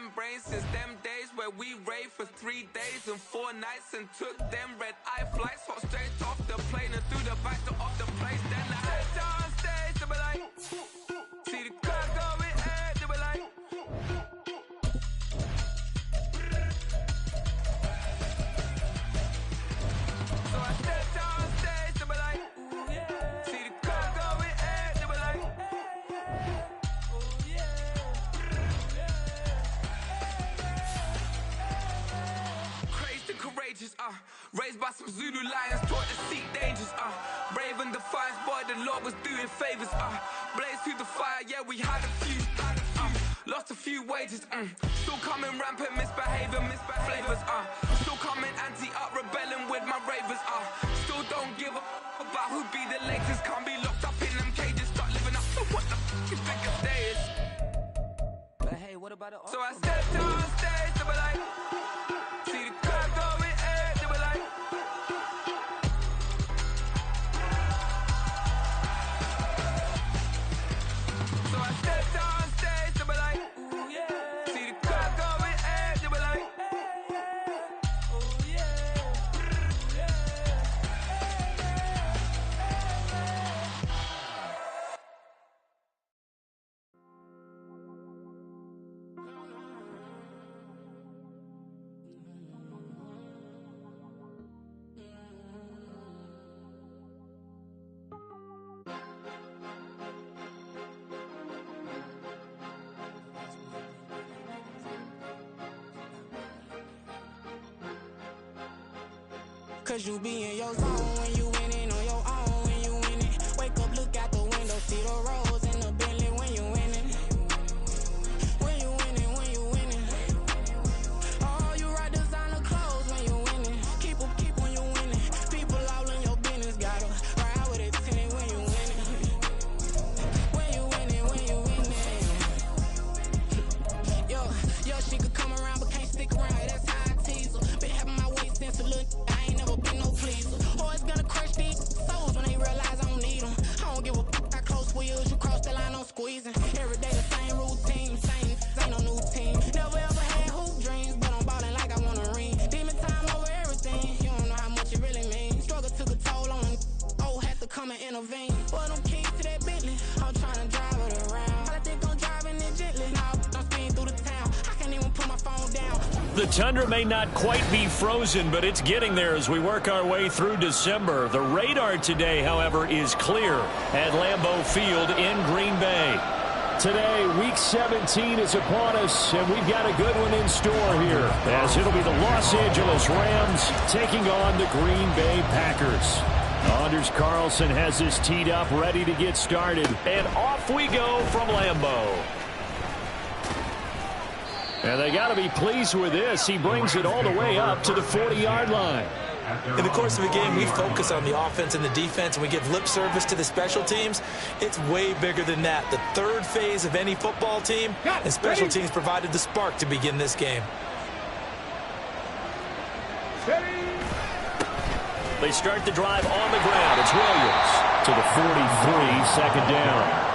membrane since them days where we raved for 3 days and 4 nights and took them red-eye flights, hot straight off the plane and through the back door of the place. Then I stepped on stage, they were like, see the crowd going, hey, they were like. So I stepped on stage, they were like, see the crowd going, hey, they were like. Crazed and courageous, raised by some Zulu lions, taught to seek dangers, brave and defiant, boy, the Lord was doing favors, blaze through the fire, yeah, we had a few, lost a few wages, still coming rampant, misbehaving, flavors, still coming anti-up, rebelling with my ravers, still don't give a about who be the latest, can't be locked up in them cages, start living up to what the f*** you think of days. But hey, what about the So I stepped on stage, they were like, see the crowd going, hey, they were like. So I stepped on stage, they were like, see the crowd going, hey, they were like. Cause you be in your zone when you winning on your own when you winning. Wake up, look out the window, see the rose in the Bentley when you winning. When you winning, when you winning. Oh, you ride designer clothes when you winning. Keep when you winning. People all in your business, gotta ride with it tinted when you winning. When you winning, when you winning. Yo, she could come around but can't stick around, that's how I tease her. Been having my weight since a little been no pleaser. Always gonna crush these souls when they realize I don't need them. I don't give a f*** how close we is. You cross the line, I'm squeezing. Every day the same routine, ain't no new team. Never ever had hoop dreams, but I'm ballin' like I want a ring. Demon time over everything. You don't know how much it really means. Struggle took a toll on them. Oh, had to come and intervene. Boy, them keys to that Bentley, I'm tryna drive it around. I think I'm driving it gently. Now I'm speeding through the town. I can't even put my phone down. The tundra may not quite be frozen, but it's getting there as we work our way through December. The radar today, however, is clear at Lambeau Field in Green Bay. Today, Week 17 is upon us, and we've got a good one in store here, as it'll be the Los Angeles Rams taking on the Green Bay Packers. Anders Carlson has this teed up, ready to get started, and off we go from Lambeau. And they got to be pleased with this. He brings it all the way up to the 40-yard line. In the course of a game, we focus on the offense and the defense, and we give lip service to the special teams. It's way bigger than that. The third phase of any football team, and special teams provided the spark to begin this game. They start the drive on the ground. It's Williams to the 43, second down.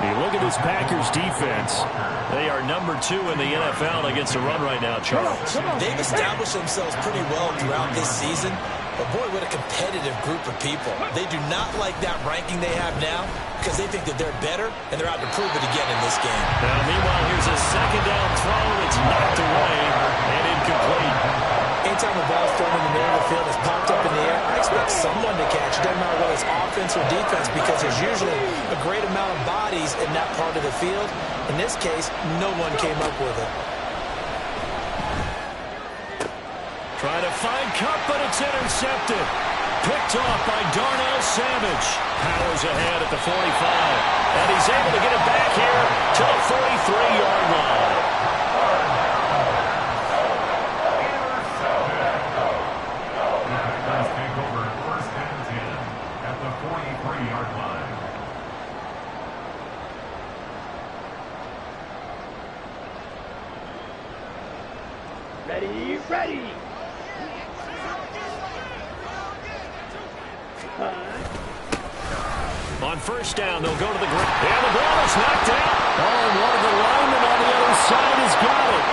You look at this Packers defense. They are number 2 in the NFL against the run right now, Charles. They've established themselves pretty well throughout this season. But, boy, what a competitive group of people. They do not like that ranking they have now because they think that they're better, and they're out to prove it again in this game. Now, meanwhile, here's a second down throw. It's knocked away and incomplete. Anytime the ball's thrown in the middle of the field, it's popped up in the air, I expect someone to catch. It doesn't matter whether it's offense or defense because there's usually a great amount of bodies in that part of the field. In this case, no one came up with it. Trying to find Kupp, but it's intercepted. Picked off by Darnell Savage. Powers ahead at the 45. And he's able to get it back here to the 43-yard line. Ready. On first down, they'll go to the ground. And the ball is knocked out. Oh, and one of the linemen on the other side has got it.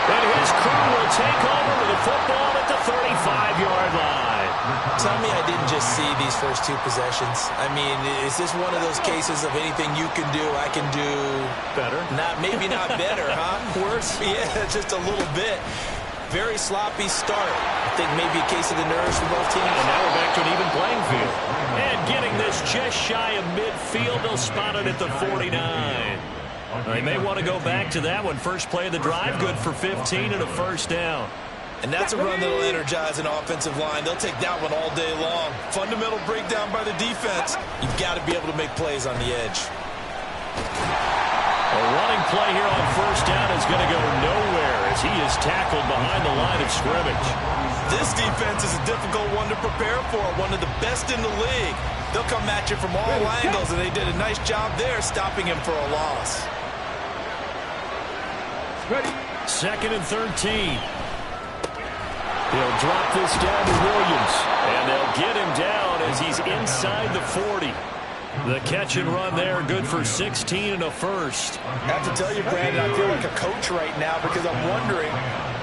will take over with the football at the 35-yard line. Tell me I didn't just see these first two possessions. I mean, is this one of those cases of anything you can do, I can do better? Maybe not better, huh? Worse? Yeah, just a little bit. Very sloppy start. I think maybe a case of the nerves for both teams. And now we're back to an even playing field. And getting this just shy of midfield, they'll spot it at the 49. They may want to go back to that one. First play of the drive, good for 15 and a first down. And that's a run that will energize an offensive line. They'll take that one all day long. Fundamental breakdown by the defense. You've got to be able to make plays on the edge. A running play here on first down is going to go nowhere as he is tackled behind the line of scrimmage. This defense is a difficult one to prepare for, one of the best in the league. They'll come at you from all angles, and they did a nice job there stopping him for a loss. Second and 13. He'll drop this down to Williams, and they'll get him down as he's inside the 40. The catch and run there, good for 16 and a first. I have to tell you, Brandon, I feel like a coach right now because I'm wondering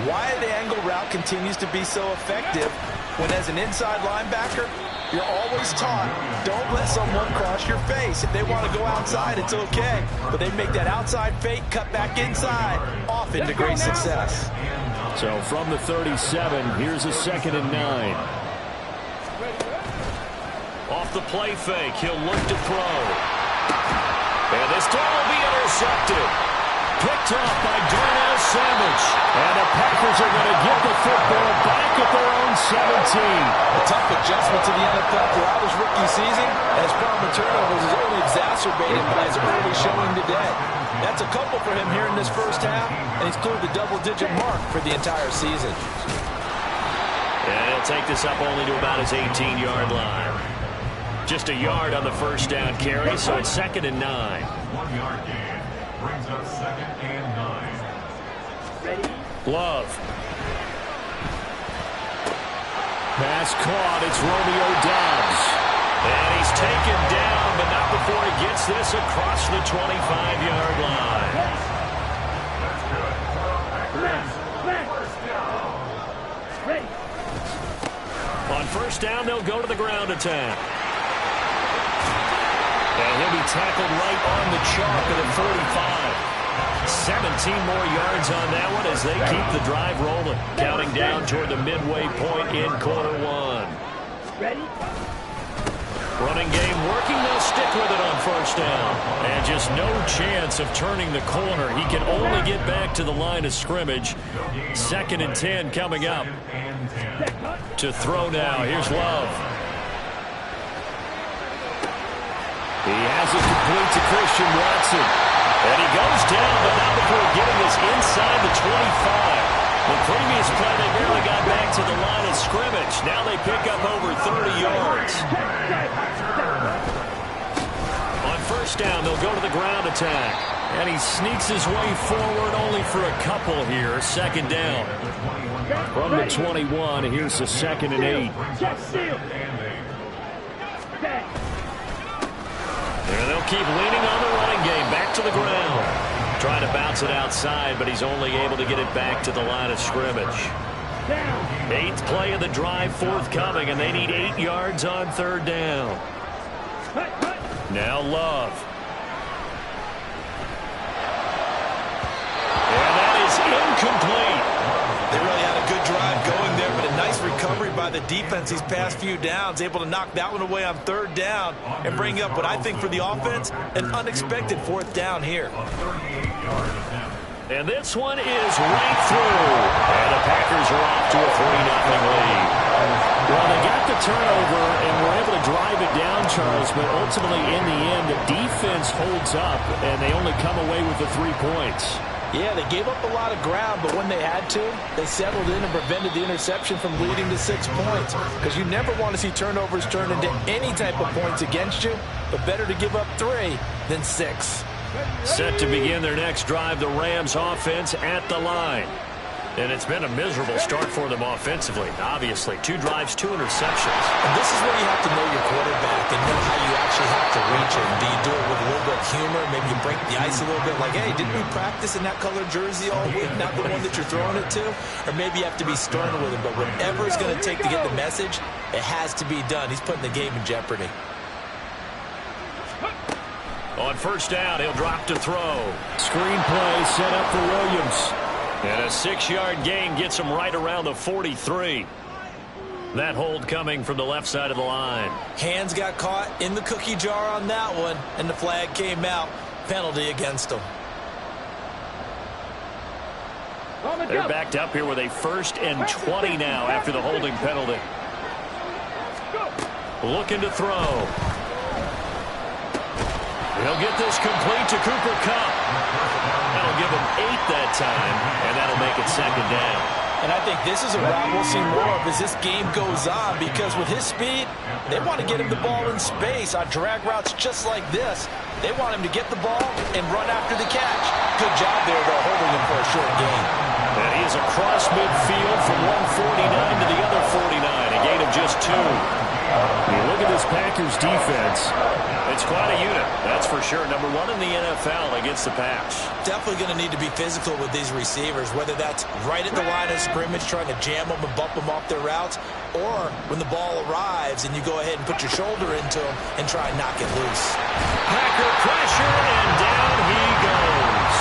why the angle route continues to be so effective when as an inside linebacker, you're always taught, don't let someone cross your face. If they want to go outside, it's okay. But they make that outside fake, cut back inside, off into great success. So from the 37, here's a 2nd and 9. Off the play fake, he'll look to throw. And this time will be intercepted. Picked off by Darnell Savage. And the Packers are going to get the football back at their own 17. A tough adjustment to the NFL throughout his rookie season, and his problem with turnovers is only exacerbated by his early showing today. That's a couple for him here in this first half, and he's cleared the double-digit mark for the entire season. And he'll take this up only to about his 18-yard line. Just a yard on the first down carry, so it's 2nd and 9. 1-yard gain brings us 2nd and 9. Love. Pass caught. It's Romeo Doubs. And he's taken down, but not before he gets this across the 25-yard line. On first down, they'll go to the ground attack. And he'll be tackled right on the chalk at the 45. 17 more yards on that one as they keep the drive rolling. Counting down toward the midway point in quarter one. Ready? Running game working. They'll stick with it on first down. And just no chance of turning the corner. He can only get back to the line of scrimmage. 2nd and 10 coming up. To throw now. Here's Love. He has it complete to Christian Watson. And he goes down, but not before getting this inside the 25. The previous play, they barely got back to the line of scrimmage. Now they pick up over 30 yards. On first down, they'll go to the ground attack. And he sneaks his way forward only for a couple here. 2nd down. From the 21, here's the 2nd and 8. And they'll keep leaning on the running game. Back to the ground. Trying to bounce it outside, but he's only able to get it back to the line of scrimmage. 8th play of the drive forthcoming, and they need 8 yards on 3rd down. Now Love. And that is incomplete. They really had a good drive going there, but a nice recovery by the defense these past few downs, able to knock that one away on 3rd down and bring up what I think for the offense, an unexpected 4th down here. And this one is right through. And the Packers are off to a 3-0 lead. Well, they got the turnover and were able to drive it down, Charles, but ultimately in the end, the defense holds up, and they only come away with the 3 points. Yeah, they gave up a lot of ground, but when they had to, they settled in and prevented the interception from leading to 6 points. Because you never want to see turnovers turn into any type of points against you, but better to give up 3 than 6. Set to begin their next drive, the Rams offense at the line. And it's been a miserable start for them offensively, obviously. 2 drives, 2 interceptions. And this is where you have to know your quarterback and know how you actually have to reach him. Do you do it with a little bit of humor? Maybe you break the ice a little bit like, hey, didn't we practice in that colored jersey all week, not the one that you're throwing it to? Or maybe you have to be stern with him. But whatever it's going to take to get the message, it has to be done. He's putting the game in jeopardy. On first down, he'll drop to throw. Screenplay set up for Williams. And a 6-yard gain gets him right around the 43. That hold coming from the left side of the line. Hands got caught in the cookie jar on that one, and the flag came out. Penalty against him. They're backed up here with a 1st and 20 now after the holding penalty. Looking to throw. He'll get this complete to Cooper Kupp. That'll give him 8 that time, and that'll make it 2nd down. And I think this is a route we'll see more of as this game goes on, because with his speed, they want to get him the ball in space on drag routes just like this. They want him to get the ball and run after the catch. Good job there, though, holding him for a short gain. And he is across midfield from 149 to the other 49, a gain of just 2. You look at this Packers defense, it's quite a unit, that's for sure. Number 1 in the NFL against the pass. Definitely going to need to be physical with these receivers, whether that's right at the line of scrimmage trying to jam them and bump them off their routes, or when the ball arrives and you go ahead and put your shoulder into them and try and knock it loose. Packer pressure, and down he goes.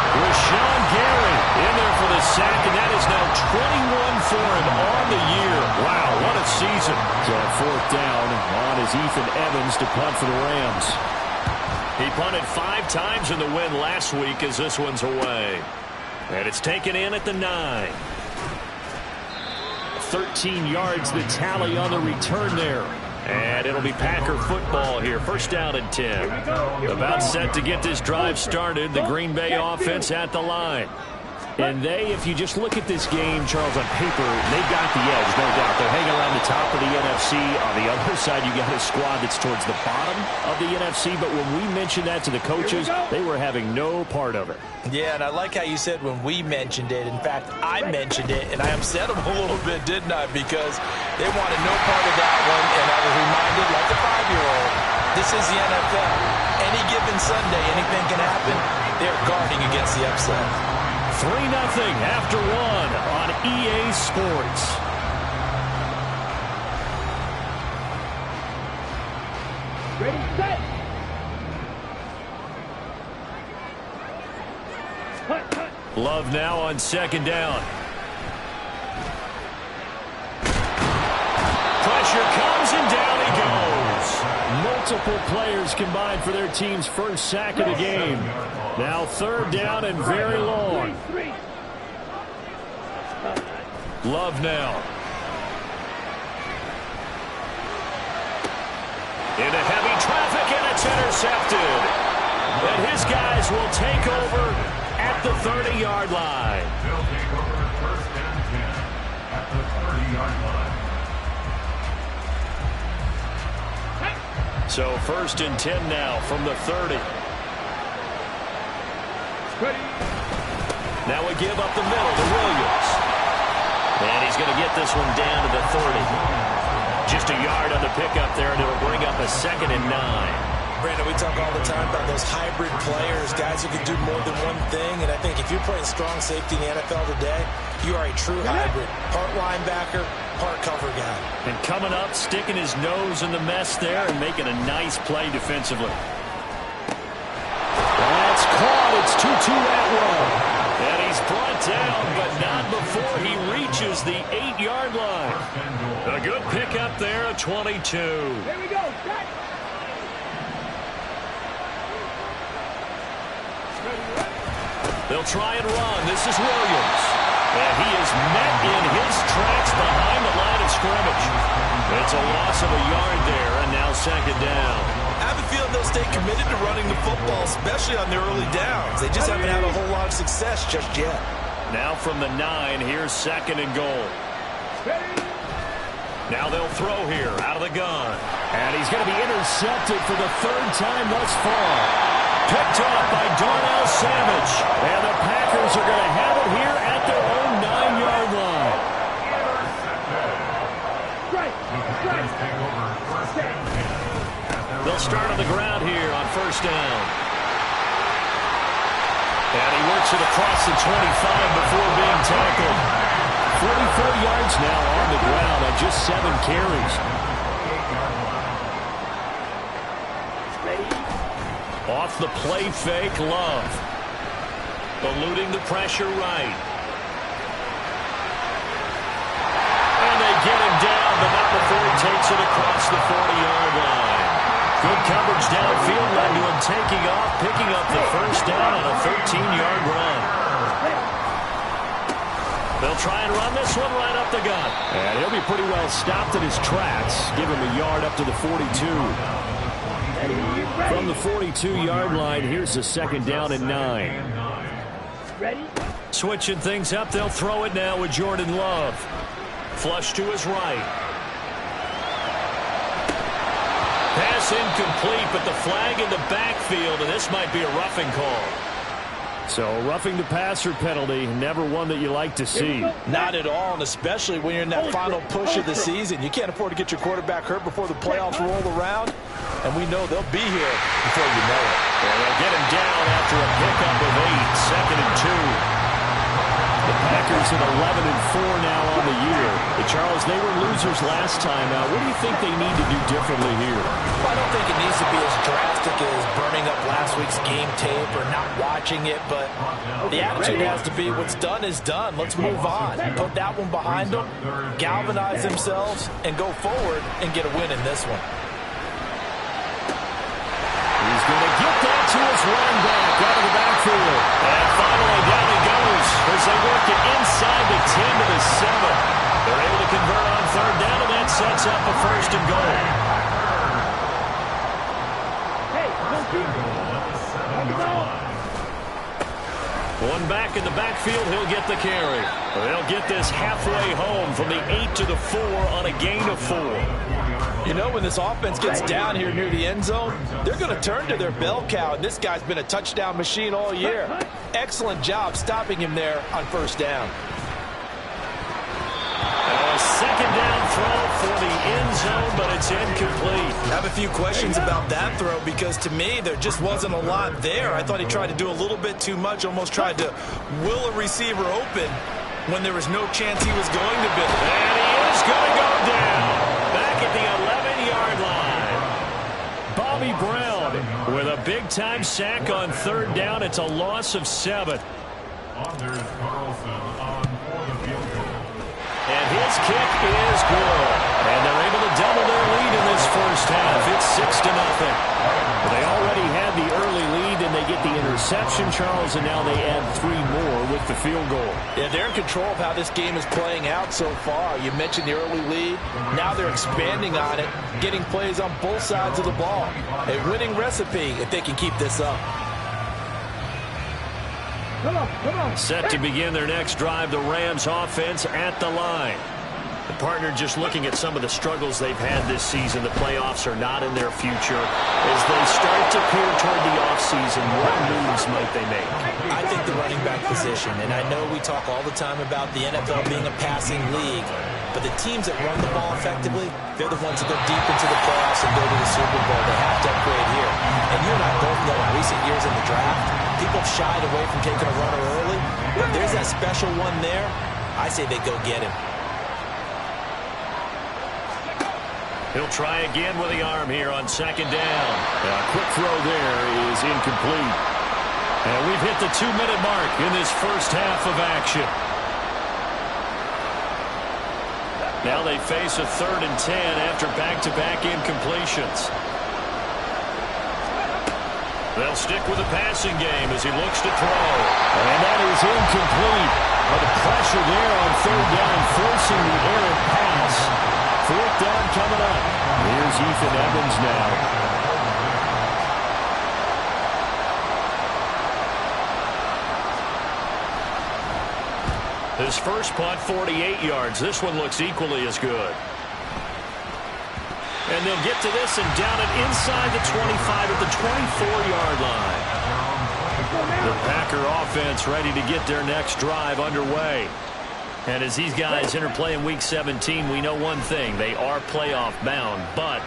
Rashawn Gary in there for the sack, and that is now 21 for him on the year. Wow, what a season. So 4th down on is Ethan Evans to punt for the Rams. He punted 5 times in the win last week as this one's away. And it's taken in at the 9. 13 yards the tally on the return there. And it'll be Packer football here. 1st down and 10. About set to get this drive started. The Green Bay offense at the line. And if you just look at this game, Charles, on paper, they've got the edge, no doubt. They're hanging around the top of the NFC. On the other side, you got a squad that's towards the bottom of the NFC. But when we mentioned that to the coaches, they were having no part of it. Yeah, and I like how you said when we mentioned it. In fact, I mentioned it, and I upset them a little bit, didn't I? Because they wanted no part of that one, and I was reminded, like a 5-year-old, this is the NFL. Any given Sunday, anything can happen. They're guarding against the upset. 3-0 after 1 on EA Sports. Ready, set. Love now on 2nd down. Pressure comes and down he goes. Multiple players combined for their team's 1st sack of the game. Now 3rd down and very long. Love now. Into heavy traffic, and it's intercepted. And his guys will take over at the 30-yard line. They'll take over 1st and 10 at the 30-yard line. So 1st and 10 now from the 30. Now we give up the middle to Williams. And he's going to get this one down to the 30. Just a yard on the pickup there, and it'll bring up a 2nd and 9. Brandon, we talk all the time about those hybrid players, guys who can do more than one thing. And I think if you're playing strong safety in the NFL today, you are a true hybrid. Part linebacker, part cover guy. And coming up, sticking his nose in the mess there and making a nice play defensively. That's caught. It's Tutu Atwell. And he's brought down, but not before he reaches the 8-yard line. A good pickup there at 22. Here we go. Set. They'll try and run. This is Williams. And he is met in his tracks behind the line of scrimmage. It's a loss of a yard there, and now 2nd down. I have a feeling they'll stay committed to running the football, especially on their early downs. They just haven't had a whole lot of success just yet. Now from the 9, here's 2nd and goal. Now they'll throw here out of the gun. And he's going to be intercepted for the 3rd time thus far. Picked off by Darnell Savage. And the Packers are going to have it here at their own first down. And he works it across the 25 before being tackled. 44 yards now on the ground on just 7 carries. Off the play fake, Love. Eluding the pressure right. And they get him down, but not before he takes it across the 40-yard line. Good coverage downfield led to him taking off, picking up the first down on a 13-yard run. They'll try and run this one right up the gut. And he'll be pretty well stopped in his tracks. Give him a yard up to the 42. From the 42-yard line, here's the second down and 9. Ready? Switching things up, they'll throw it now with Jordan Love. Flush to his right. Pass incomplete, but the flag in the backfield, and this might be a roughing call. So, roughing the passer penalty, never one that you like to see. Not at all, and especially when you're in that final push of the season. You can't afford to get your quarterback hurt before the playoffs roll around, and we know they'll be here before you know it. And they'll get him down after a pickup of 8, second and 2. The Packers at 11-4 now on the year. But Charles, they were losers last time out. What do you think they need to do differently here? I don't think it needs to be as drastic as burning up last week's game tape or not watching it, but the attitude has to be what's done is done. Let's move on. Put that one behind them, galvanize themselves, and go forward and get a win in this one. He's going to get that to his run back out of the backfield. And finally down he goes as they work it inside the 10 to the 7. They're able to convert on third down, and that sets up a first and goal. Hey, don't keep it. One back in the backfield, he'll get the carry. They'll get this halfway home from the 8 to the 4 on a gain of 4. You know, when this offense gets down here near the end zone, they're going to turn to their bell cow, and this guy's been a touchdown machine all year. Excellent job stopping him there on first down. A second down throw for the end zone, but it's incomplete. I have a few questions about that throw because, to me, there just wasn't a lot there. I thought he tried to do a little bit too much, almost tried to will a receiver open when there was no chance he was going to be. And he is going to go down. Back at the 11-yard line. Bobby Brown with a big-time sack on third down. It's a loss of 7. Anders Carlson on for the field goal. And his kick is good. And they're able to double their lead in this first half. It's 6-0. They already had the early lead, and they get the interception, Charles, and now they add 3 more with the field goal. Yeah, they're in control of how this game is playing out so far. You mentioned the early lead. Now they're expanding on it, getting plays on both sides of the ball. A winning recipe if they can keep this up. Come on. Set to begin their next drive, the Rams offense at the line. The partner just looking at some of the struggles they've had this season. The playoffs are not in their future. As they start to peer toward the offseason, what moves might they make? I think the running back position, and I know we talk all the time about the NFL being a passing league, but the teams that run the ball effectively, they're the ones that go deep into the playoffs and go to the Super Bowl. They have to upgrade here. And you and I both know in recent years in the draft, people shied away from taking a runner early. If there's that special one there, I say they go get him. He'll try again with the arm here on second down. A quick throw there is incomplete. And we've hit the 2-minute mark in this first half of action. Now they face a 3rd and 10 after back-to-back incompletions. They'll stick with the passing game as he looks to throw. And that is incomplete. But the pressure there on third down, forcing the errant pass. 4th down coming up. Here's Ethan Evans now. His first punt, 48 yards. This one looks equally as good. And they'll get to this and down it inside the 25 at the 24-yard line. The Packer offense ready to get their next drive underway. And as these guys interplay in Week 17, we know one thing. They are playoff bound, but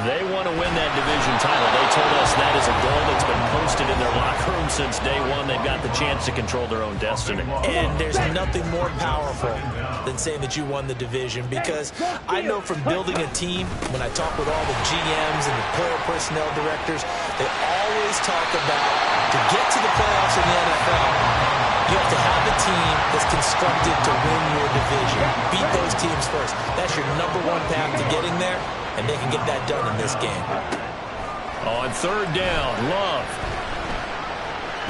They want to win that division title. They told us that is a goal that's been posted in their locker room since day one. They've got the chance to control their own destiny. And there's nothing more powerful than saying that you won the division, because I know from building a team, when I talk with all the GMs and the player personnel directors, they always talk about, to get to the playoffs in the NFL, you have to have a team that's constructed to win your division. Beat those teams first. That's your number one path to getting there, and they can get that done in this game. On third down, Love.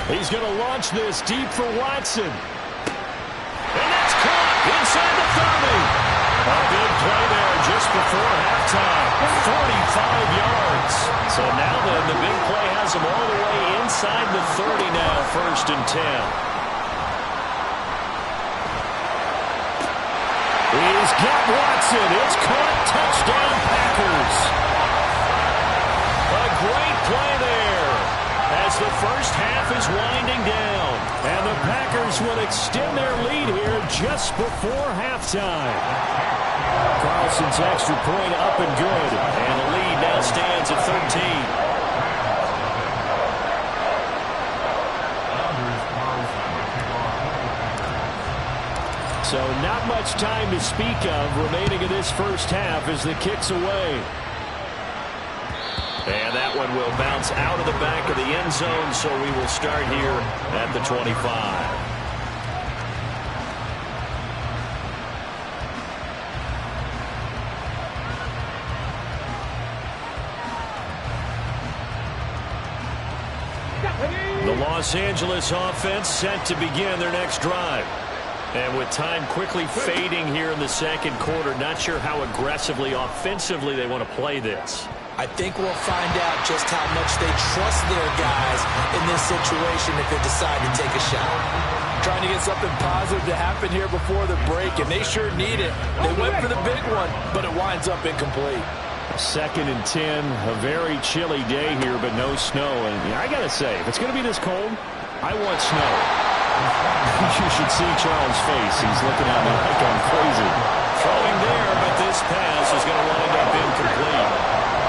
He's going to launch this deep for Watson. And that's caught inside the 30. A big play there just before halftime. 45 yards. So now then, the big play has him all the way inside the 30 now, 1st and 10. He's got Watson. It's caught. Touchdown, Packers. A great play there as the first half is winding down. And the Packers will extend their lead here just before halftime. Carlson's extra point up and good. And the lead now stands at 13. So not much time to speak of remaining in this first half as the kick's away. And that one will bounce out of the back of the end zone, so we will start here at the 25. The Los Angeles offense set to begin their next drive. And with time quickly fading here in the second quarter, not sure how aggressively, offensively they want to play this. I think we'll find out just how much they trust their guys in this situation if they decide to take a shot. Trying to get something positive to happen here before the break, and they sure need it. They went for the big one, but it winds up incomplete. 2nd and 10, a very chilly day here, but no snow. And I got to say, if it's going to be this cold, I want snow. You should see Charles' face. He's looking at me like I'm crazy. Throwing there, but this pass is going to wind up incomplete.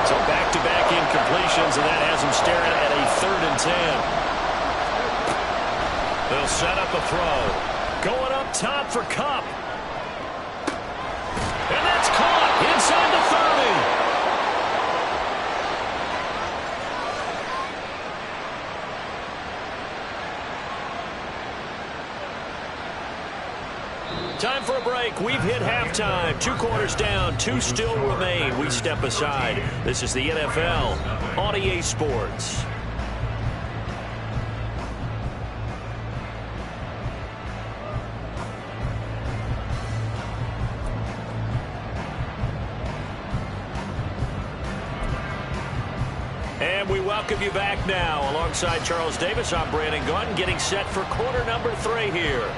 So back-to-back incompletions, and that has him staring at a 3rd and 10. They'll set up a throw. Going up top for Kupp. And that's caught inside the 30. Time for a break. We've hit halftime. 2 quarters down. 2 still remain. We step aside. This is the NFL on EA Sports. And we welcome you back now. Alongside Charles Davis, I'm Brandon Gaudin, getting set for quarter number 3 here.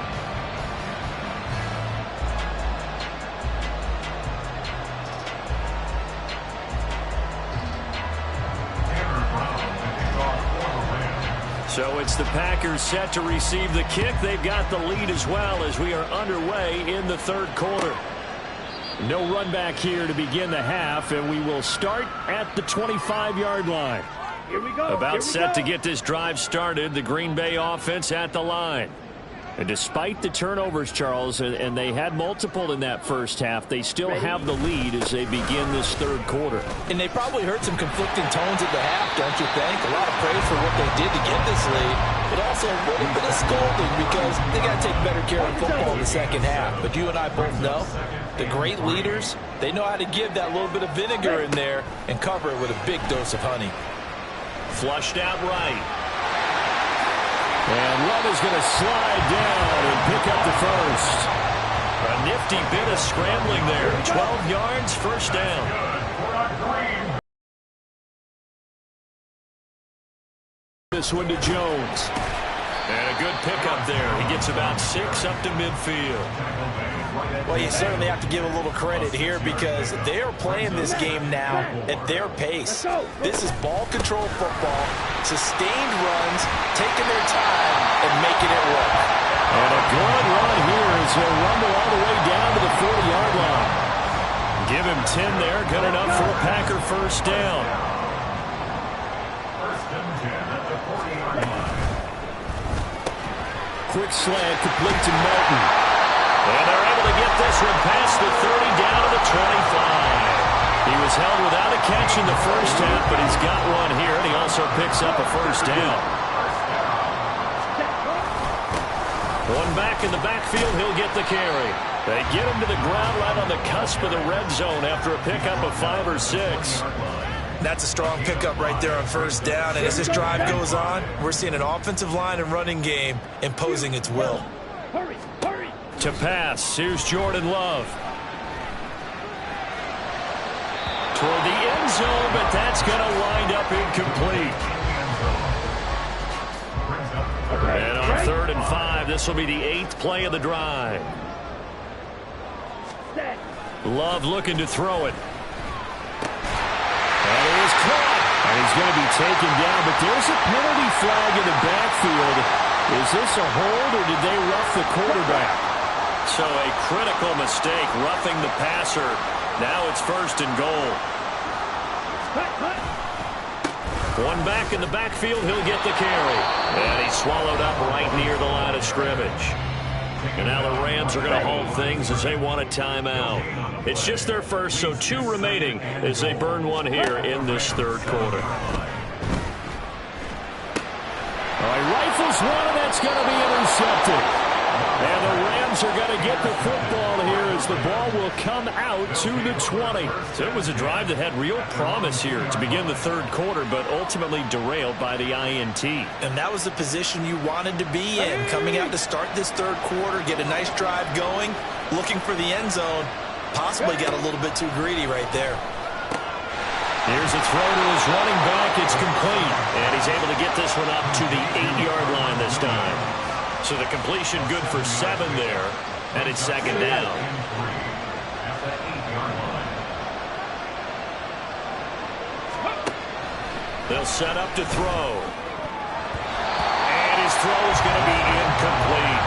So it's the Packers set to receive the kick. They've got the lead as well as we are underway in the 3rd quarter. No run back here to begin the half, and we will start at the 25-yard line. Here we go. About set to get this drive started, the Green Bay offense at the line. And despite the turnovers, Charles, and they had multiple in that first half, they still have the lead as they begin this 3rd quarter. And they probably heard some conflicting tones at the half, don't you think? A lot of praise for what they did to get this lead, but also a little bit of scolding because they got to take better care of football in the second half. But you and I both know the great leaders, they know how to give that little bit of vinegar in there and cover it with a big dose of honey. Flushed out right. And Love is going to slide down and pick up the first. A nifty bit of scrambling there. 12 yards, first down. This one to Jones. And a good pickup there. He gets about 6 up to midfield. Well, you certainly have to give a little credit here because they are playing this game now at their pace. This is ball control football, sustained runs, taking their time and making it work. And a good run here as he'll rumble all the way down to the 40-yard line. Give him 10 there. Good enough for a Packer first down. First and 10 at the 40-yard line. Quick slant complete to Melton. And they're able to get this one past the 30 down to the 25. He was held without a catch in the first half, but he's got one here, and he also picks up a first down. One back in the backfield, he'll get the carry. They get him to the ground right on the cusp of the red zone after a pickup of 5 or 6. That's a strong pickup right there on first down, and as this drive goes on, we're seeing an offensive line and running game imposing its will. Hurry, hurry. To pass, here's Jordan Love. Toward the end zone, but that's going to wind up incomplete. And on 3rd and 5, this will be the 8th play of the drive. Love looking to throw it. And it is caught. And he's going to be taken down, but there's a penalty flag in the backfield. Is this a hold, or did they rough the quarterback? So a critical mistake, roughing the passer. Now it's 1st and goal. One back in the backfield, he'll get the carry. And he's swallowed up right near the line of scrimmage. And now the Rams are going to hold things as they want a timeout. It's just their first, so 2 remaining as they burn one here in this 3rd quarter. All right, rifles one, and that's going to be intercepted. And the Rams are going to get the football here as the ball will come out to the 20. So it was a drive that had real promise here to begin the 3rd quarter, but ultimately derailed by the INT. And that was the position you wanted to be in, coming out to start this 3rd quarter, get a nice drive going, looking for the end zone, possibly got a little bit too greedy right there. Here's a throw to his running back. It's complete, and he's able to get this one up to the 8-yard line this time. So the completion good for 7 there, and it's 2nd down. They'll set up to throw. And his throw is going to be incomplete.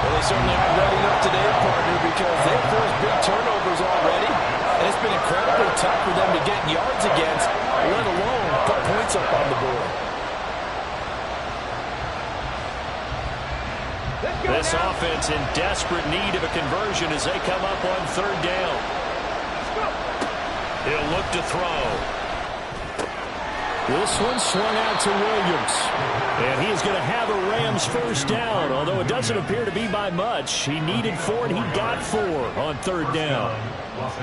Well, they certainly aren't ready enough today, partner, because they've forced big turnovers already, and it's been incredibly tough for them to get yards against, let alone put points up on the board. This offense in desperate need of a conversion as they come up on 3rd down. He'll look to throw. This one swung out to Williams. And he is going to have a Rams first down, although it doesn't appear to be by much. He needed 4, and he got 4 on 3rd down.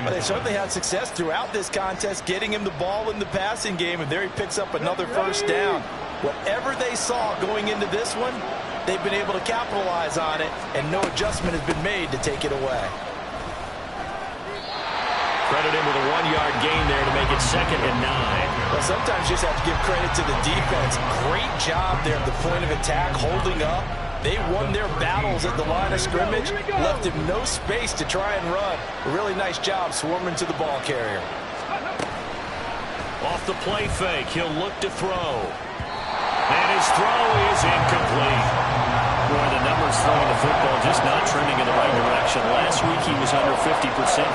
But they certainly had success throughout this contest, getting him the ball in the passing game, and there he picks up another first down. Whatever they saw going into this one, they've been able to capitalize on it, and no adjustment has been made to take it away. Credit him with a 1-yard gain there to make it 2nd and 9. Well, sometimes you just have to give credit to the defense. Great job there at the point of attack, holding up. They won their battles at the line of scrimmage, left him no space to try and run. A really nice job swarming to the ball carrier. Off the play fake, he'll look to throw. And his throw is incomplete. Boy, the numbers throwing the football just not trending in the right direction. Last week he was under 50%.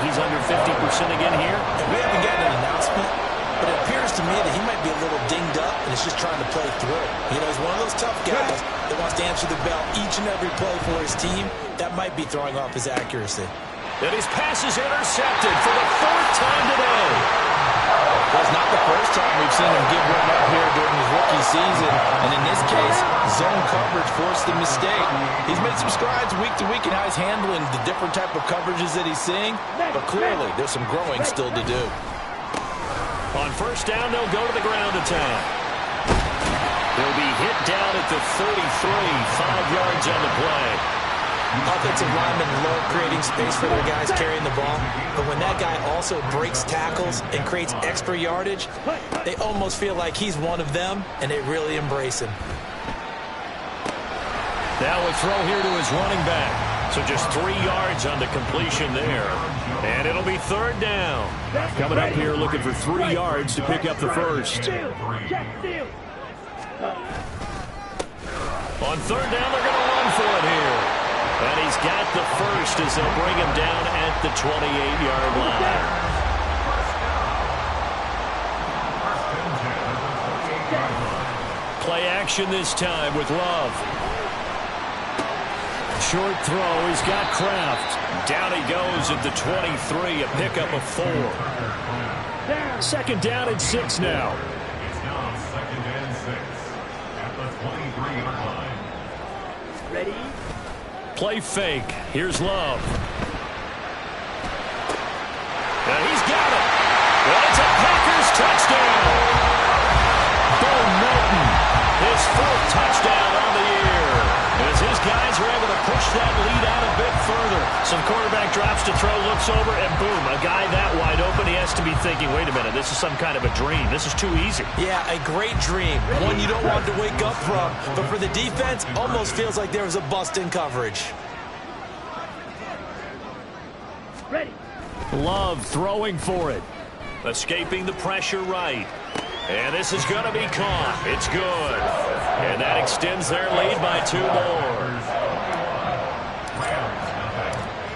He's under 50% again here. And we haven't gotten an announcement, but it appears to me that he might be a little dinged up and is just trying to play through. You know, he's one of those tough guys that wants to answer the bell each and every play for his team. That might be throwing off his accuracy. And his pass is intercepted for the 4th time today. Well, it's not the first time we've seen him give one up here during his rookie season. And in this case, zone coverage forced the mistake. He's made some strides week to week in how he's handling the different type of coverages that he's seeing. But clearly, there's some growing still to do. On 1st down, they'll go to the ground attack. They'll be hit down at the 33, 5 yards on the play. Offensive linemen love creating space for their guys carrying the ball, but when that guy also breaks tackles and creates extra yardage, they almost feel like he's one of them, and they really embrace him. Now a throw here to his running back. So just 3 yards on the completion there. And it'll be 3rd down. Coming up here looking for 3 yards to pick up the first. On 3rd down, they're going to run for it here. And he's got the first as they'll bring him down at the 28-yard line. Play action this time with Love. Short throw. He's got Kraft. Down he goes at the 23, a pickup of 4. Second down and 6 now. It's now second and 6 at the 23-yard line. Ready? Play fake. Here's Love. And he's got it. And it's a Packers touchdown. Bo Melton, his 4th touchdown on the year. As his guys are able to push that lead out a bit further. Some quarterback drops to throw, looks over, and boom, a guy that wide open, he has to be thinking, wait a minute, this is some kind of a dream. This is too easy. Yeah, a great dream. One you don't want to wake up from. But for the defense, almost feels like there was a bust in coverage. Ready? Love throwing for it. Escaping the pressure right. And this is going to be caught. It's good. And that extends their lead by 2 more.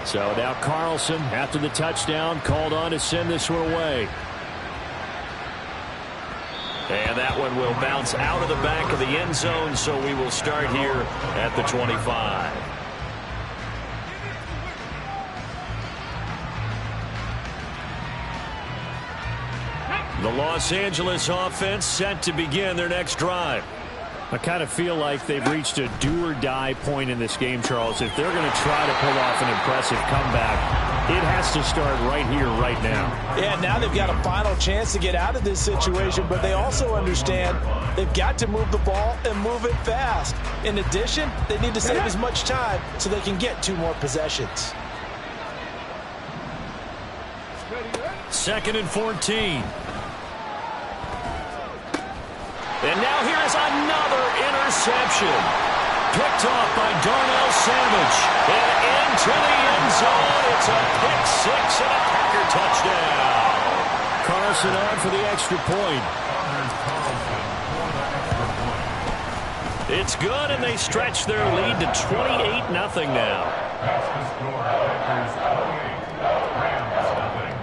So now Carlson, after the touchdown, called on to send this one away. And that one will bounce out of the back of the end zone, so we will start here at the 25. The Los Angeles offense set to begin their next drive. I kind of feel like they've reached a do-or-die point in this game, Charles. If they're going to try to pull off an impressive comeback, it has to start right here, right now. Yeah, now they've got a final chance to get out of this situation, but they also understand they've got to move the ball and move it fast. In addition, they need to save as much time so they can get 2 more possessions. 2nd and 14. And now here is another interception. Picked off by Darnell Savage. And into the end zone. It's a pick 6 and a Packer touchdown. Carlson on for the extra point. It's good, and they stretch their lead to 28-0 now. That's the score. Packers 28, Rams nothing.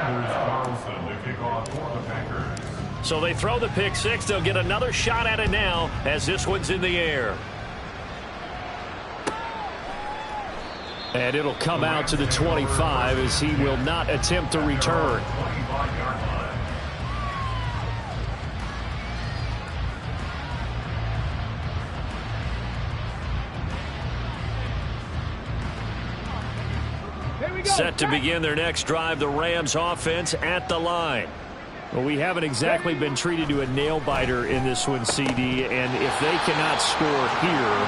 Anders Carlson to kick off for the Packers. So they throw the pick 6. They'll get another shot at it now as this one's in the air. And it'll come out to the 25 as he will not attempt to return. Set to begin their next drive, the Rams offense at the line. Well, we haven't exactly been treated to a nail-biter in this one, CD, and if they cannot score here,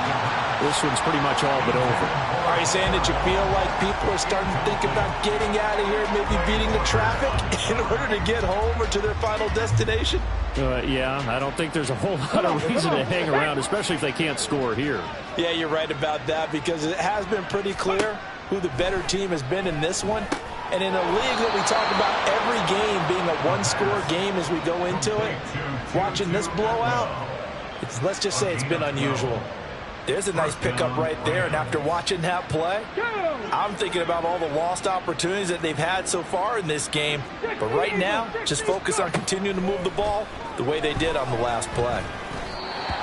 this one's pretty much all but over. Are you saying that you feel like people are starting to think about getting out of here, maybe beating the traffic in order to get home or to their final destination? Yeah, I don't think there's a whole lot of reason to hang around, especially if they can't score here. Yeah, you're right about that, because it has been pretty clear who the better team has been in this one. And in a league that we talk about every game being a one-score game as we go into it, watching this blowout, let's just say it's been unusual. There's a nice pickup right there, and after watching that play, I'm thinking about all the lost opportunities that they've had so far in this game. But right now, just focus on continuing to move the ball the way they did on the last play.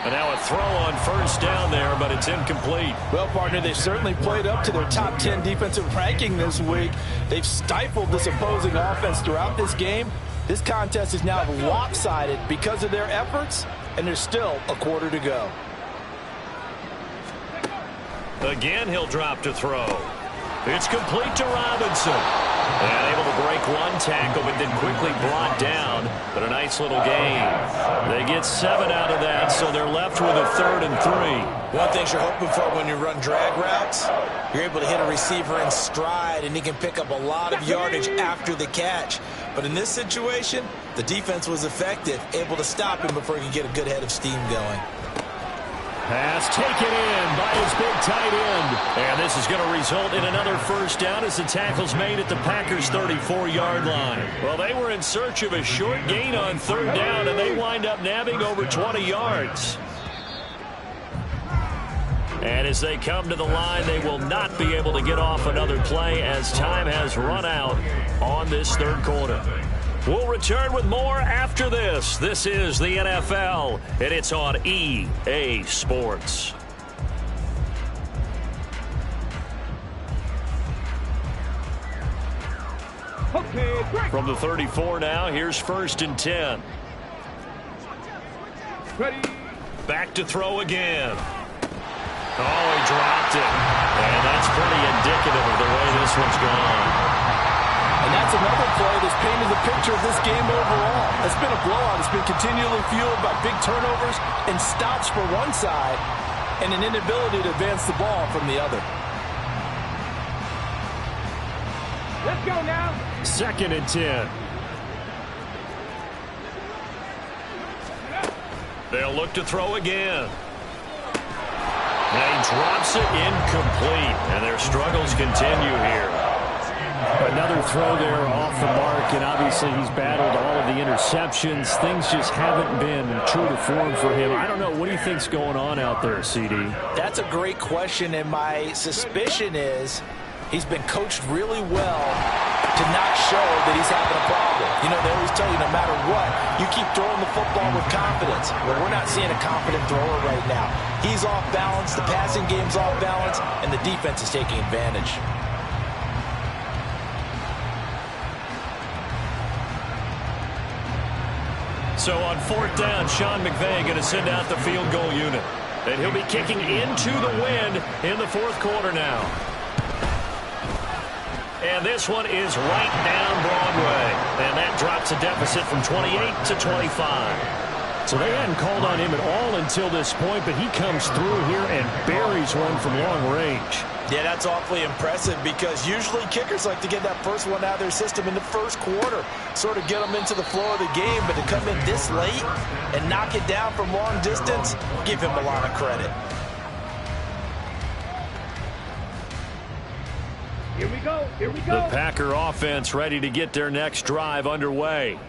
And now a throw on first down there, but it's incomplete. Well, partner, they've certainly played up to their top 10 defensive ranking this week. They've stifled this opposing offense throughout this game. This contest is now lopsided because of their efforts, and there's still a quarter to go. Again, he'll drop to throw. It's complete to Robinson. And able to break one tackle, but then quickly brought down. But a nice little gain. They get 7 out of that, so they're left with a 3rd and 3. One thing you're hoping for when you run drag routes, you're able to hit a receiver in stride, and he can pick up a lot of yardage after the catch. But in this situation, the defense was effective, able to stop him before he could get a good head of steam going. Pass taken in by his big tight end. And this is going to result in another first down as the tackle's made at the Packers' 34-yard line. Well, they were in search of a short gain on 3rd down, and they wind up nabbing over 20 yards. And as they come to the line, they will not be able to get off another play as time has run out on this 3rd quarter. We'll return with more after this. This is the NFL, and it's on EA Sports. Okay, break. From the 34 now, here's 1st and 10. Ready. Back to throw again. Oh, he dropped it. And that's pretty indicative of the way this one's gone. And that's another play that's painted the picture of this game overall. It's been a blowout. It's been continually fueled by big turnovers and stops for one side and an inability to advance the ball from the other. Let's go now. 2nd and 10. They'll look to throw again. And he drops it incomplete. And their struggles continue here. Another throw there off the mark, and obviously he's battled all of the interceptions. Things just haven't been true to form for him. I don't know. What do you think's going on out there, CD? That's a great question, and my suspicion is he's been coached really well to not show that he's having a problem. You know, they always tell you no matter what, you keep throwing the football with confidence. Well, we're not seeing a confident thrower right now. He's off balance, the passing game's off balance, and the defense is taking advantage. So on 4th down, Sean McVay going to send out the field goal unit. And he'll be kicking into the wind in the 4th quarter now. And this one is right down Broadway. And that drops a deficit from 28 to 25. So they hadn't called on him at all until this point, but he comes through here and buries one from long range. Yeah, that's awfully impressive because usually kickers like to get that first one out of their system in the first quarter, sort of get them into the flow of the game, but to come in this late and knock it down from long distance, give him a lot of credit. Here we go. Here we go. The Packer offense ready to get their next drive underway.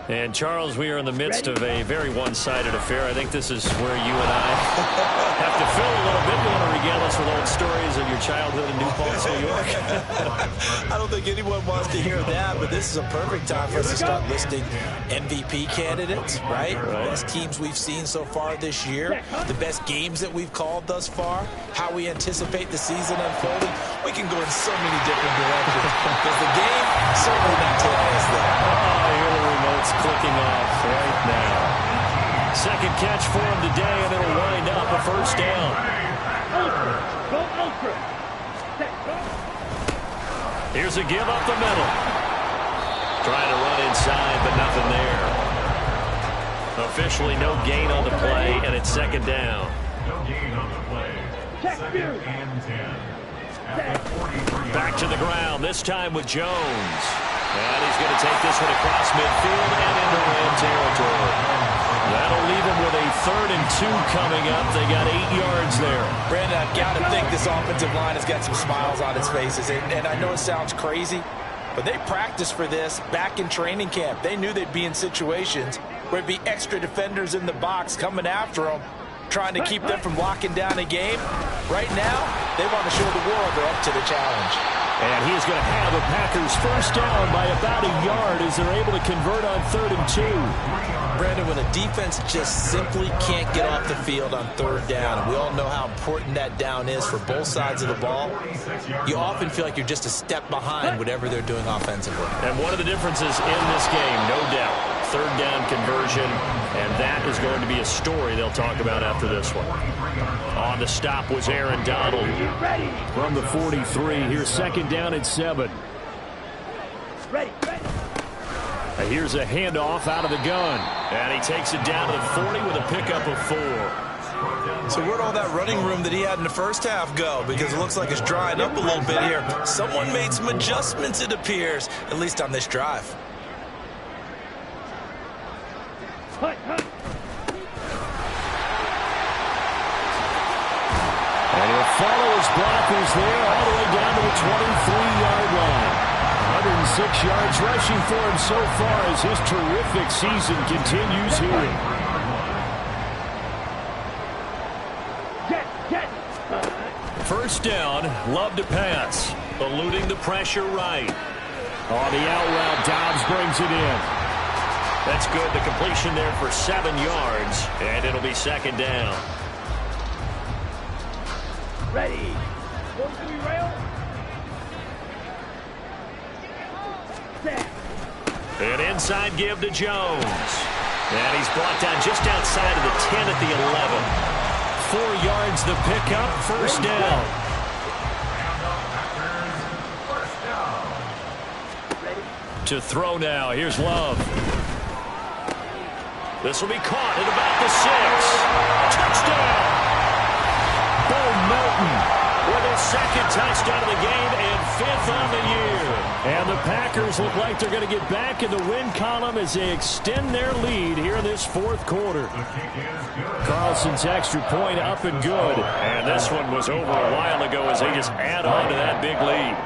And, Charles, we are in the midst of a very one-sided affair. I think this is where you and I have to fill a little bit. You want to regale us with old stories of your childhood in New Paltz, New York? I don't think anyone wants to hear that, but this is a perfect time for us to start listing MVP candidates, right? The best teams we've seen so far this year, the best games that we've called thus far, how we anticipate the season unfolding. We can go in so many different directions because the game certainly not telling us that. Oh, here the remote's clicking off right now. Second catch for him today, and it'll wind up a 1st down. Ultra. Go ultra. Here's a give up the middle. Trying to run inside, but nothing there. Officially no gain on the play, and it's 2nd down. No gain on the play. 2nd and 10. Back to the ground, this time with Jones. And he's going to take this one across midfield and into Ram territory. That'll leave him with a 3rd and 2 coming up. They got 8 yards there. Brandon, I've got to think this offensive line has got some smiles on its faces. And I know it sounds crazy, but they practiced for this back in training camp. They knew they'd be in situations where it'd be extra defenders in the box coming after them, trying to keep them from locking down a game. Right now, they want to show the world they're up to the challenge. And he's going to have a Packers 1st down by about a yard as they're able to convert on 3rd and 2. Brandon, when a defense just simply can't get off the field on 3rd down, and we all know how important that down is for both sides of the ball, you often feel like you're just a step behind whatever they're doing offensively. And one of the differences in this game, no doubt, 3rd down conversion, and that is going to be a story they'll talk about after this one. On the stop was Aaron Donald. From the 43, here's 2nd down and 7. Ready. Here's a handoff out of the gun. And he takes it down to the 40 with a pickup of 4. So where'd all that running room that he had in the first half go? Because it looks like it's drying up a little bit here. Someone made some adjustments, it appears, at least on this drive. And he'll follow his blockers there all the way down to the 23-yard line. 106 yards rushing for him so far as his terrific season continues here. First down, Love to pass. Eluding the pressure right. On the out route, Dobbs brings it in. That's good. The completion there for 7 yards, and it'll be second down. Ready. Going to be rail. Set. An inside give to Jones. And he's brought down just outside of the 10 at the 11. 4 yards the pickup, first down. To throw now, here's Love. This will be caught at about the 6. Touchdown! Bo Melton with his second touchdown of the game and 5th on the year. And the Packers look like they're going to get back in the win column as they extend their lead here in this 4th quarter. Carlson's extra point up and good. And this one was over a while ago as they just add on to that big lead.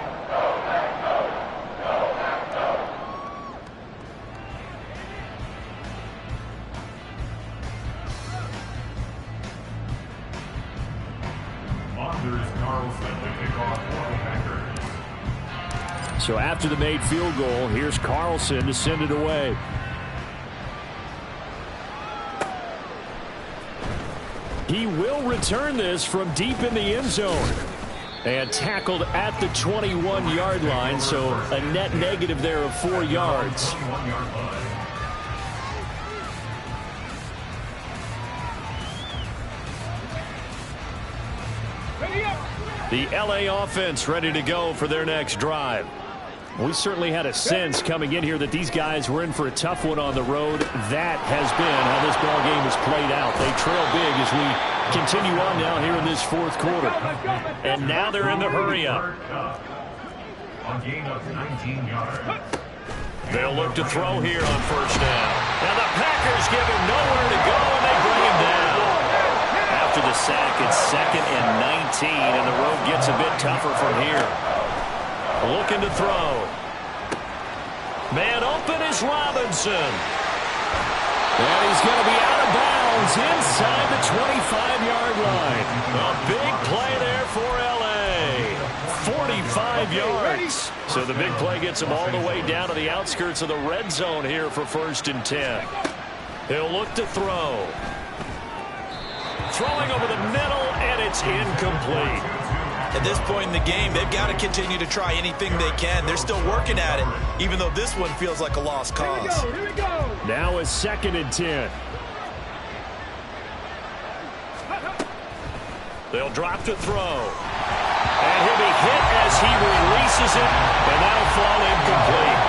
So after the made field goal, here's Carlson to send it away. He will return this from deep in the end zone. And tackled at the 21-yard line, so a net negative there of 4 yards. The LA offense ready to go for their next drive. We certainly had a sense coming in here that these guys were in for a tough one on the road. That has been how this ball game has played out. They trail big as we continue on now here in this 4th quarter. And now they're in the hurry-up. On gain of 19 yards. They'll look to throw here on first down. Now the Packers give him nowhere to go, and they bring him down. After the sack, it's 2nd and 19, and the road gets a bit tougher from here. Looking to throw. Man open is Robinson. And he's going to be out of bounds inside the 25-yard line. A big play there for L.A. 45 yards. So the big play gets him all the way down to the outskirts of the red zone here for 1st and 10. He'll look to throw. Throwing over the middle, and it's incomplete. At this point in the game, they've got to continue to try anything they can. They're still working at it, even though this one feels like a lost cause. Here we go. Now it's 2nd and 10. They'll drop to throw. And he'll be hit as he releases it, and that'll fall incomplete.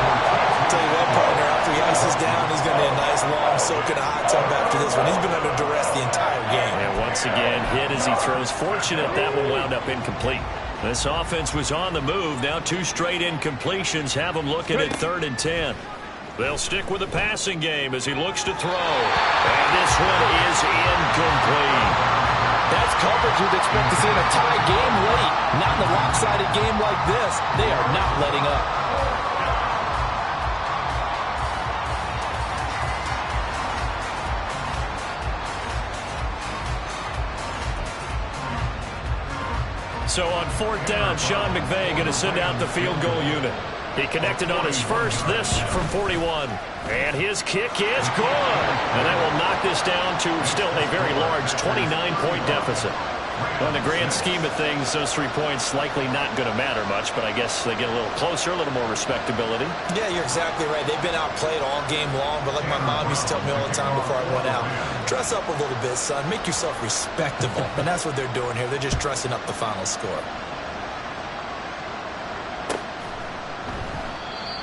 I'll tell you what, partner, after he ices down, he's going to need a nice long soak in a hot tub after this one. He's been under duress the entire game. And once again, hit as he throws. Fortunate that one wound up incomplete. This offense was on the move. Now 2 straight incompletions have him looking at 3rd and 10. They'll stick with the passing game as he looks to throw. And this one is incomplete. That's coverage you'd expect to see in a tie game late. Not in a lopsided game like this. They are not letting up. So on 4th down, Sean McVay going to send out the field goal unit. He connected on his first, this from 41. And his kick is good. And that will knock this down to still a very large 29-point deficit. On the grand scheme of things, those 3 points likely not going to matter much, but I guess they get a little closer, a little more respectability. Yeah, you're exactly right. They've been outplayed all game long, but like my mom used to tell me all the time before I went out, dress up a little bit, son. Make yourself respectable. And that's what they're doing here. They're just dressing up the final score.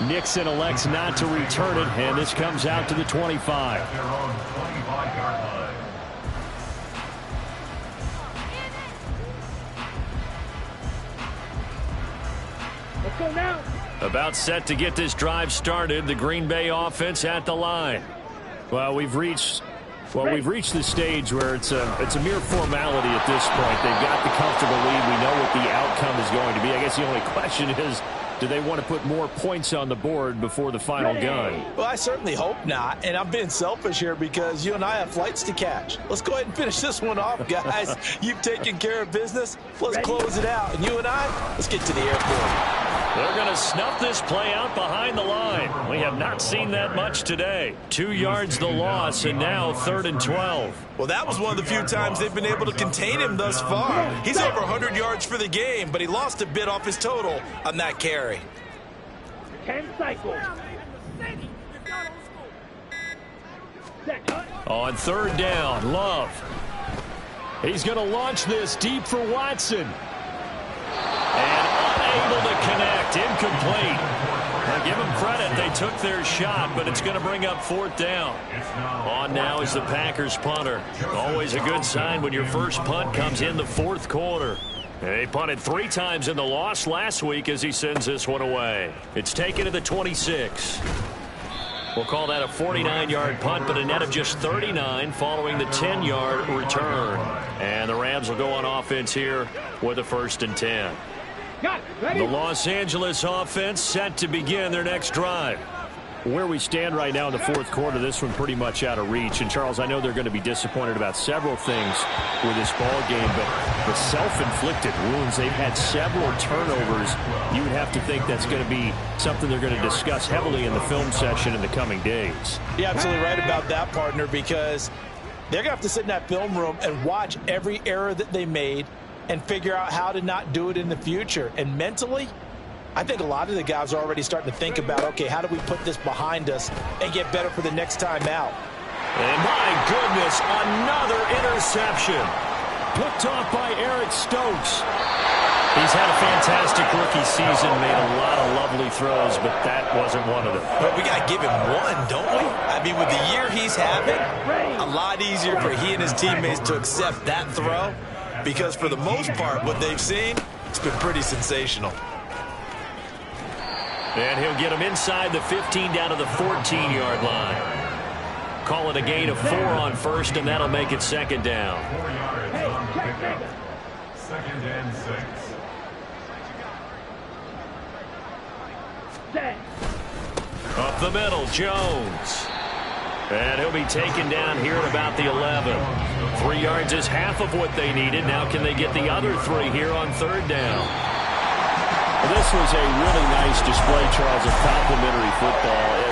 Nixon elects not to return it, and this comes out to the 25. At their own 25-yard line. Let's go now. About set to get this drive started, the Green Bay offense at the line. Well, we've reached the stage where it's a mere formality at this point. They've got the comfortable lead. We know what the outcome is going to be. I guess the only question is, do they want to put more points on the board before the final gun? Well, I certainly hope not, and I'm being selfish here because you and I have flights to catch. Let's go ahead and finish this one off, guys. You've taken care of business. Let's close it out, and you and I, let's get to the airport. They're going to snuff this play out behind the line. We have not seen that much today. 2 yards the loss, and now 3rd and 12. Well, that was one of the few times they've been able to contain him thus far. He's over 100 yards for the game, but he lost a bit off his total on that carry. 10 cycles. On 3rd down, Love. He's going to launch this deep for Watson. And unable to connect, incomplete. Now give them credit, they took their shot, but it's going to bring up 4th down. On now is the Packers punter. Always a good sign when your first punt comes in the 4th quarter. They punted 3 times in the loss last week as he sends this one away. It's taken to the 26. We'll call that a 49-yard punt, but a net of just 39 following the 10-yard return. And the Rams will go on offense here with a 1st and 10. The Los Angeles offense set to begin their next drive. Where we stand right now in the 4th quarter, this one pretty much out of reach. And, Charles, I know they're going to be disappointed about several things with this ball game, but the self-inflicted wounds, they've had several turnovers. You would have to think that's going to be something they're going to discuss heavily in the film session in the coming days. You're absolutely right about that, partner, because they're going to have to sit in that film room and watch every error that they made and figure out how to not do it in the future. And mentally, I think a lot of the guys are already starting to think about, okay, how do we put this behind us and get better for the next time out? And my goodness, another interception. Picked off by Eric Stokes. He's had a fantastic rookie season, made a lot of lovely throws, but that wasn't one of them. But we got to give him one, don't we? I mean, with the year he's having, a lot easier for he and his teammates to accept that throw, because for the most part, what they've seen, it's been pretty sensational. And he'll get him inside the 15 down to the 14-yard line. Call it a gain of 4 on 1st, and that'll make it 2nd down. 2nd and 6. Up the middle, Jones. And he'll be taken down here at about the 11. 3 yards is half of what they needed. Now can they get the other 3 here on 3rd down? This was a really nice display, Charles, of complimentary football.